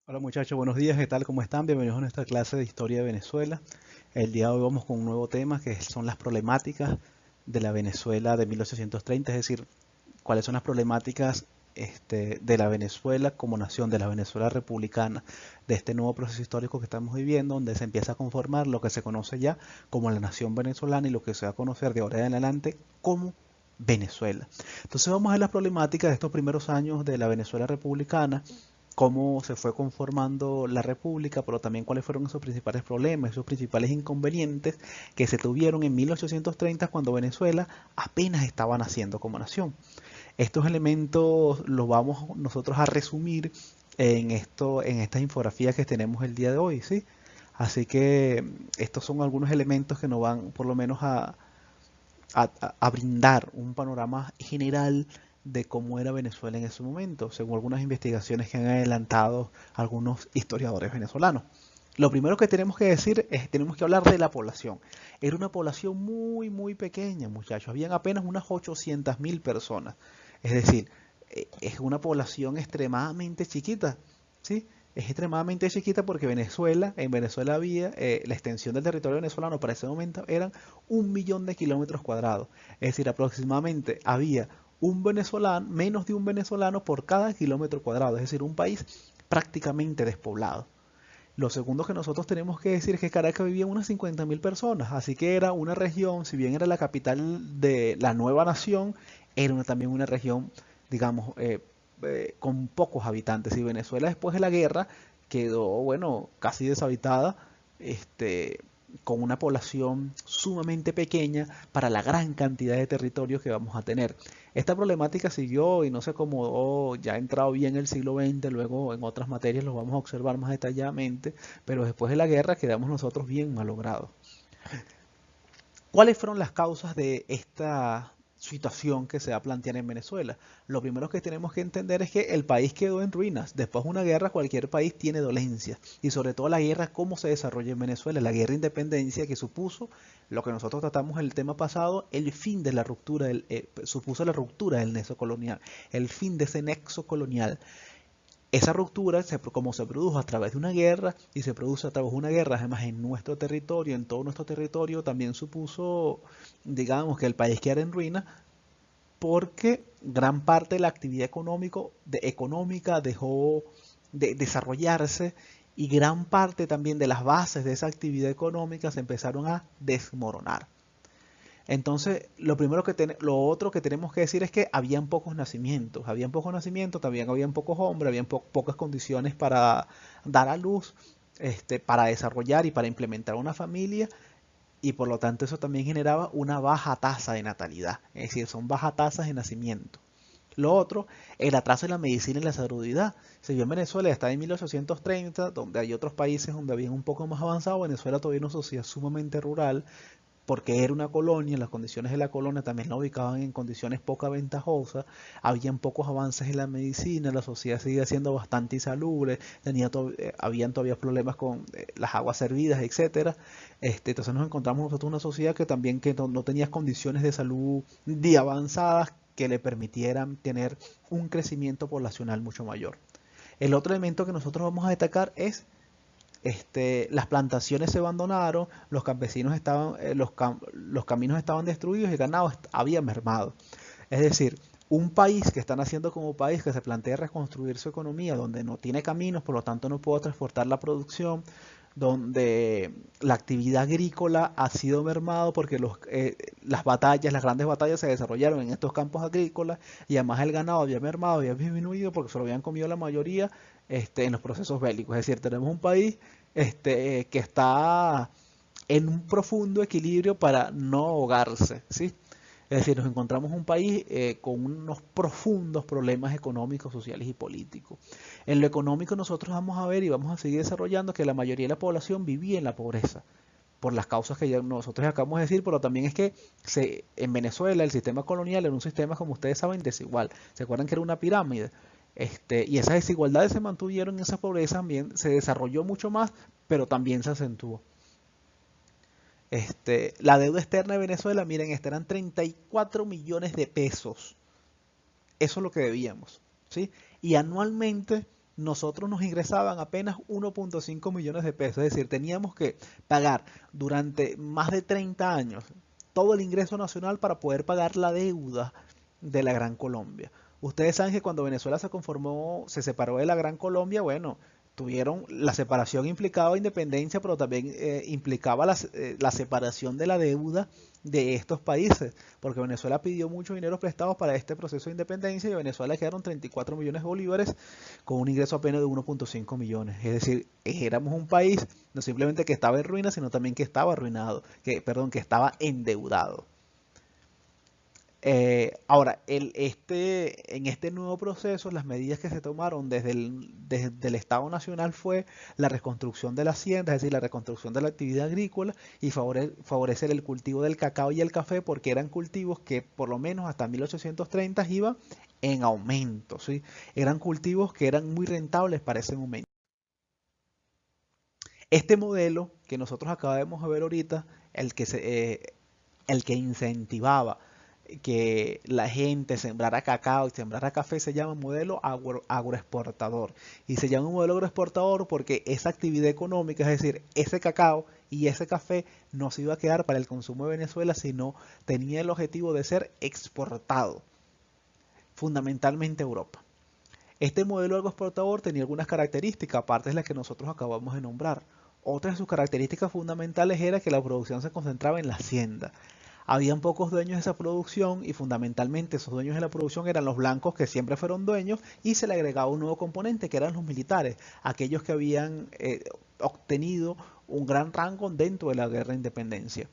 Hola muchachos, buenos días, ¿qué tal? ¿Cómo están? Bienvenidos a nuestra clase de Historia de Venezuela. El día de hoy vamos con un nuevo tema que son las problemáticas de la Venezuela de 1830, es decir, cuáles son las problemáticas de la Venezuela como nación, de la Venezuela republicana, de este nuevo proceso histórico que estamos viviendo, donde se empieza a conformar lo que se conoce ya como la nación venezolana y lo que se va a conocer de ahora en adelante como Venezuela. Entonces vamos a ver las problemáticas de estos primeros años de la Venezuela republicana, cómo se fue conformando la república, pero también cuáles fueron esos principales problemas, esos principales inconvenientes que se tuvieron en 1830 cuando Venezuela apenas estaba naciendo como nación. Estos elementos los vamos nosotros a resumir en estas infografías que tenemos el día de hoy, ¿sí? Así que estos son algunos elementos que nos van por lo menos a brindar un panorama general de cómo era Venezuela en ese momento, según algunas investigaciones que han adelantado algunos historiadores venezolanos. Lo primero que tenemos que decir es, tenemos que hablar de la población. Era una población muy pequeña, muchachos. Habían apenas unas 800.000 personas. Es decir, es una población extremadamente chiquita, ¿sí? Es extremadamente chiquita porque en Venezuela había, la extensión del territorio venezolano para ese momento eran 1 millón de kilómetros cuadrados. Es decir, aproximadamente había un venezolano, menos de un venezolano por cada kilómetro cuadrado. Es decir, un país prácticamente despoblado. Lo segundo que nosotros tenemos que decir es que Caracas vivía unas 50.000 personas, así que era una región, si bien era la capital de la nueva nación, era también una región, digamos, con pocos habitantes. Y Venezuela después de la guerra quedó, bueno, casi deshabitada, este, con una población sumamente pequeña para la gran cantidad de territorios que vamos a tener. Esta problemática siguió y no se acomodó, ya ha entrado bien el siglo XX, luego en otras materias lo vamos a observar más detalladamente, pero después de la guerra quedamos nosotros bien malogrados. ¿Cuáles fueron las causas de esta situación que se va a plantear en Venezuela? Lo primero que tenemos que entender es que el país quedó en ruinas. Después de una guerra, cualquier país tiene dolencias. Y sobre todo la guerra, cómo se desarrolla en Venezuela. La guerra de independencia que supuso, lo que nosotros tratamos en el tema pasado, el fin de la ruptura, supuso la ruptura del nexo colonial. El fin de ese nexo colonial. Esa ruptura, como se produjo a través de una guerra y se produce a través de una guerra, además en nuestro territorio, en todo nuestro territorio, también supuso, digamos, que el país quedara en ruina porque gran parte de la actividad económica dejó de desarrollarse y gran parte también de las bases de esa actividad económica se empezaron a desmoronar. Entonces, lo otro que tenemos que decir es que habían pocos nacimientos, también habían pocos hombres, habían pocas condiciones para dar a luz, para desarrollar y para implementar una familia, y por lo tanto eso también generaba una baja tasa de natalidad, es decir, son bajas tasas de nacimiento. Lo otro, el atraso en la medicina y la salubridad. Se vio en Venezuela, ya está en 1830, donde hay otros países donde habían un poco más avanzado. Venezuela todavía es una sociedad sumamente rural, porque era una colonia, las condiciones de la colonia también la ubicaban en condiciones poco aventajosas, habían pocos avances en la medicina, la sociedad seguía siendo bastante insalubre, habían todavía problemas con las aguas servidas, etcétera. Entonces nos encontramos nosotros una sociedad que también que no tenía condiciones de salud de avanzadas que le permitieran tener un crecimiento poblacional mucho mayor. El otro elemento que nosotros vamos a destacar es las plantaciones se abandonaron, los campesinos estaban, los caminos estaban destruidos y el ganado había mermado. Es decir, un país que está naciendo como país que se plantea reconstruir su economía, donde no tiene caminos, por lo tanto no puede transportar la producción, donde la actividad agrícola ha sido mermado porque las grandes batallas se desarrollaron en estos campos agrícolas y además el ganado había mermado, había disminuido porque se lo habían comido la mayoría en los procesos bélicos. Es decir, tenemos un país que está en un profundo equilibrio para no ahogarse, ¿sí? Es decir, nos encontramos un país con unos profundos problemas económicos, sociales y políticos. En lo económico nosotros vamos a ver y vamos a seguir desarrollando que la mayoría de la población vivía en la pobreza, por las causas que ya nosotros acabamos de decir, pero también es que en Venezuela el sistema colonial era un sistema, como ustedes saben, desigual. ¿Se acuerdan que era una pirámide? Y esas desigualdades se mantuvieron, esa pobreza también se desarrolló mucho más, pero también se acentuó. La deuda externa de Venezuela, miren, eran 34 millones de pesos. Eso es lo que debíamos, ¿sí? Y anualmente nosotros nos ingresaban apenas 1.5 millones de pesos, es decir, teníamos que pagar durante más de 30 años todo el ingreso nacional para poder pagar la deuda de la Gran Colombia. Ustedes saben que cuando Venezuela se conformó, se separó de la Gran Colombia, bueno, tuvieron la separación implicaba independencia, pero también implicaba la separación de la deuda de estos países, porque Venezuela pidió mucho dinero prestado para este proceso de independencia y a Venezuela quedaron 34 millones de bolívares con un ingreso apenas de 1.5 millones. Es decir, éramos un país no simplemente que estaba en ruinas, sino también que estaba arruinado, perdón, que estaba endeudado. Ahora, en este nuevo proceso, las medidas que se tomaron desde el Estado Nacional fue la reconstrucción de la hacienda, es decir, la reconstrucción de la actividad agrícola y favorecer el cultivo del cacao y el café, porque eran cultivos que por lo menos hasta 1830 iban en aumento, ¿sí? Eran cultivos que eran muy rentables para ese momento. Este modelo que nosotros acabamos de ver ahorita, el que incentivaba que la gente sembrara cacao y sembrara café, se llama modelo agroexportador. Y se llama un modelo agroexportador porque esa actividad económica, es decir, ese cacao y ese café no se iba a quedar para el consumo de Venezuela, sino tenía el objetivo de ser exportado, fundamentalmente a Europa. Este modelo agroexportador tenía algunas características, aparte de las que nosotros acabamos de nombrar. Otra de sus características fundamentales era que la producción se concentraba en la hacienda. Habían pocos dueños de esa producción y fundamentalmente esos dueños de la producción eran los blancos que siempre fueron dueños y se le agregaba un nuevo componente que eran los militares, aquellos que habían obtenido un gran rango dentro de la guerra de independencia.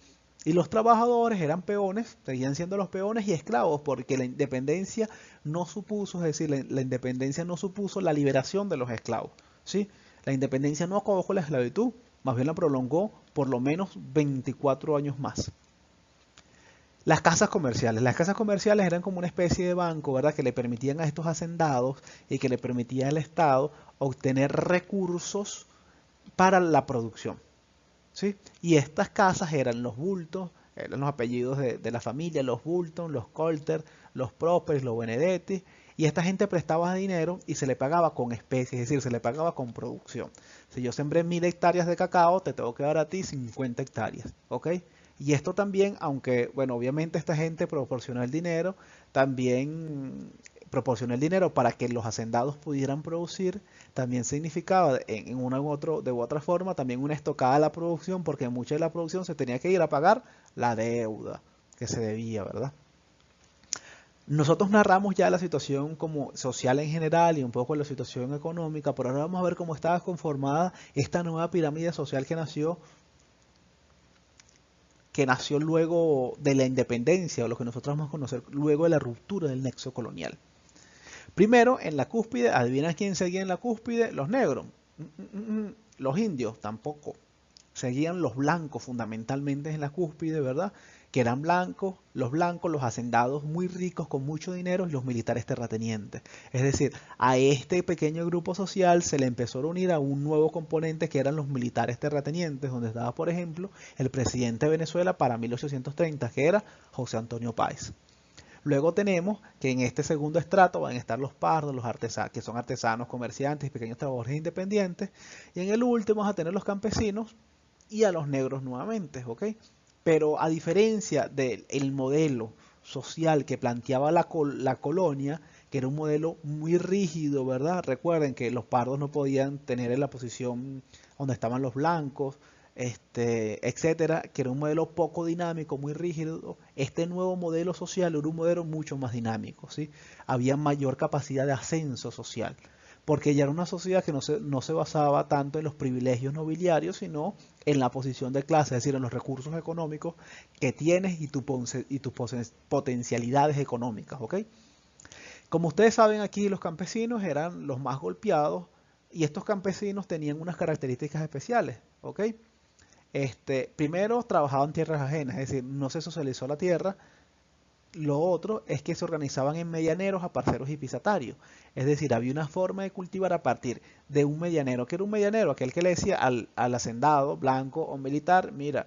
Y los trabajadores eran peones, seguían siendo los peones y esclavos porque la independencia no supuso, es decir, la independencia no supuso la liberación de los esclavos, ¿sí? La independencia no acabó con la esclavitud, más bien la prolongó por lo menos 24 años más. Las casas comerciales. Las casas comerciales eran como una especie de banco, ¿verdad? Que le permitían a estos hacendados y que le permitía al Estado obtener recursos para la producción, ¿sí? Y estas casas eran los Bultos, eran los apellidos de la familia, los Bulton, los Colter, los Proper, los Benedetti, y esta gente prestaba dinero y se le pagaba con especies, es decir, se le pagaba con producción. Si yo sembré 1000 hectáreas de cacao, te tengo que dar a ti 50 hectáreas, ¿ok? Y esto también, aunque, bueno, obviamente esta gente proporcionó el dinero, también proporcionó el dinero para que los hacendados pudieran producir, también significaba en una de otra forma también una estocada a la producción, porque mucha de la producción se tenía que ir a pagar la deuda que se debía, ¿verdad? Nosotros narramos ya la situación como social en general y un poco la situación económica, pero ahora vamos a ver cómo estaba conformada esta nueva pirámide social que nació luego de la independencia, o lo que nosotros vamos a conocer luego de la ruptura del nexo colonial. Primero, en la cúspide, adivina quién seguía en la cúspide, los negros. Los indios tampoco. Seguían los blancos fundamentalmente en la cúspide, ¿verdad? Que eran blancos, los hacendados muy ricos con mucho dinero y los militares terratenientes. Es decir, a este pequeño grupo social se le empezó a unir a un nuevo componente que eran los militares terratenientes, donde estaba, por ejemplo, el presidente de Venezuela para 1830, que era José Antonio Páez. Luego tenemos que en este segundo estrato van a estar los pardos, los artesanos, que son artesanos, comerciantes y pequeños trabajadores independientes. Y en el último vas a tener los campesinos y a los negros nuevamente, ¿ok? Pero a diferencia del modelo social que planteaba la colonia, que era un modelo muy rígido, ¿verdad? Recuerden que los pardos no podían tener en la posición donde estaban los blancos, etcétera, que era un modelo poco dinámico, muy rígido. Este nuevo modelo social era un modelo mucho más dinámico, ¿sí? Había mayor capacidad de ascenso social, porque ya era una sociedad que no se basaba tanto en los privilegios nobiliarios, sino en la posición de clase, es decir, en los recursos económicos que tienes y tus potencialidades económicas, ¿ok? Como ustedes saben, aquí los campesinos eran los más golpeados y estos campesinos tenían unas características especiales, ¿ok? Primero, trabajaban tierras ajenas, es decir, no se socializó la tierra. Lo otro es que se organizaban en medianeros, aparceros y pisatarios. Es decir, había una forma de cultivar a partir de un medianero. ¿Qué era un medianero? Aquel que le decía al hacendado, blanco o militar, mira,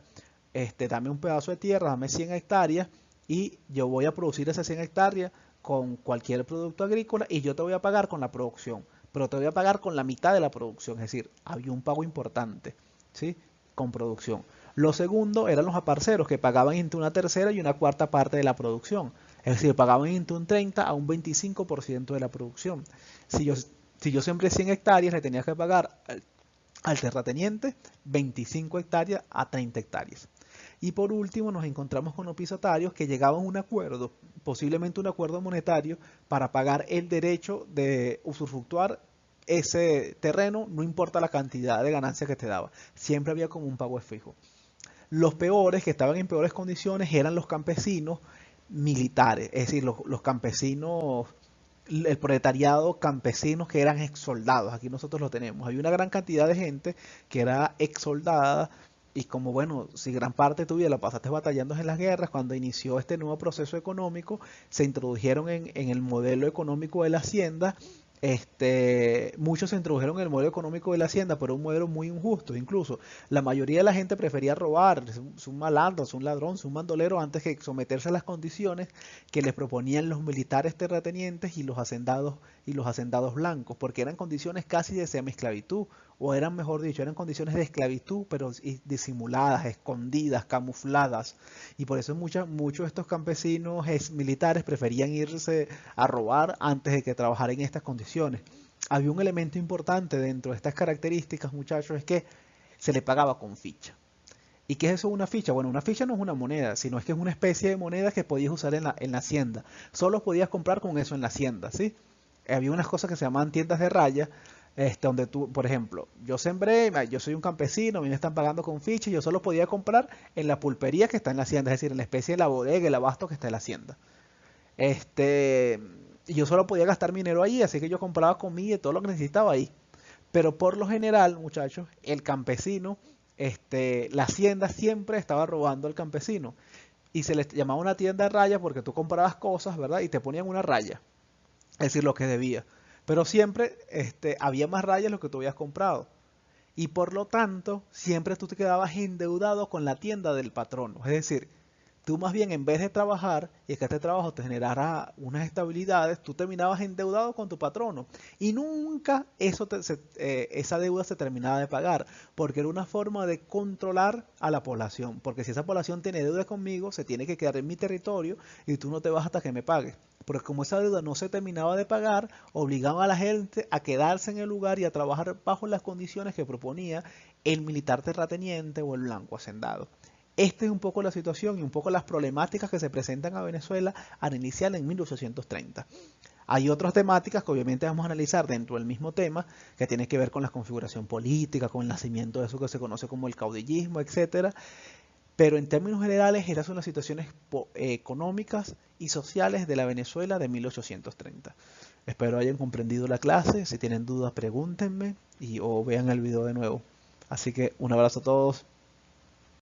dame un pedazo de tierra, dame 100 hectáreas y yo voy a producir esas 100 hectáreas con cualquier producto agrícola y yo te voy a pagar con la producción. pero te voy a pagar con la mitad de la producción, es decir, había un pago importante, ¿sí? Con producción. Lo segundo eran los aparceros que pagaban entre una tercera y una cuarta parte de la producción, es decir, pagaban entre un 30 a un 25% de la producción. Si yo sembré 100 hectáreas, le tenía que pagar al terrateniente 25 hectáreas a 30 hectáreas. Y por último nos encontramos con los pisatarios que llegaban a un acuerdo, posiblemente un acuerdo monetario, para pagar el derecho de usufructuar ese terreno, no importa la cantidad de ganancia que te daba. Siempre había como un pago fijo. Los peores, que estaban en peores condiciones, eran los campesinos militares, es decir, los campesinos, el proletariado campesinos que eran ex soldados. Aquí nosotros lo tenemos. Hay una gran cantidad de gente que era ex soldada y como bueno, si gran parte de tu vida la pasaste batallando en las guerras, cuando inició este nuevo proceso económico, se introdujeron en el modelo económico de la hacienda. Muchos se introdujeron en el modelo económico de la hacienda, pero un modelo muy injusto. Incluso la mayoría de la gente prefería robar, es un malandro, es un ladrón, es un bandolero, antes que someterse a las condiciones que les proponían los militares terratenientes y los hacendados blancos, porque eran condiciones casi de semi-esclavitud, o eran, mejor dicho, eran condiciones de esclavitud, pero disimuladas, escondidas, camufladas. Y por eso muchos de estos campesinos militares preferían irse a robar antes de que trabajar en estas condiciones. Había un elemento importante dentro de estas características, muchachos, es que se le pagaba con ficha. ¿Y qué es eso una ficha? Bueno, una ficha no es una moneda, sino es que es una especie de moneda que podías usar en la hacienda. Solo podías comprar con eso en la hacienda, ¿sí? Había unas cosas que se llamaban tiendas de raya, donde tú, por ejemplo, yo sembré, yo soy un campesino, a mí me están pagando con ficha, y yo solo podía comprar en la pulpería que está en la hacienda, es decir, en la especie de la bodega, el abasto que está en la hacienda. Este, y yo solo podía gastar mi dinero ahí, así que yo compraba comida y todo lo que necesitaba ahí. Pero por lo general, muchachos, el campesino, la hacienda siempre estaba robando al campesino. Y se les llamaba una tienda de raya porque tú comprabas cosas, ¿verdad? Y te ponían una raya, es decir, lo que debía. Pero siempre había más rayas de lo que tú habías comprado. Y por lo tanto, siempre tú te quedabas endeudado con la tienda del patrono. Es decir, tú más bien en vez de trabajar y que este trabajo te generara unas estabilidades, tú terminabas endeudado con tu patrono y nunca esa deuda se terminaba de pagar, porque era una forma de controlar a la población, porque si esa población tiene deuda conmigo, se tiene que quedar en mi territorio y tú no te vas hasta que me pagues. Porque como esa deuda no se terminaba de pagar, obligaba a la gente a quedarse en el lugar y a trabajar bajo las condiciones que proponía el militar terrateniente o el blanco hacendado. Esta es un poco la situación y un poco las problemáticas que se presentan a Venezuela al iniciar en 1830. Hay otras temáticas que obviamente vamos a analizar dentro del mismo tema, que tiene que ver con la configuración política, con el nacimiento de eso que se conoce como el caudillismo, etcétera. Pero en términos generales, esas son las situaciones económicas y sociales de la Venezuela de 1830. Espero hayan comprendido la clase. Si tienen dudas, pregúntenme o vean el video de nuevo. Así que un abrazo a todos.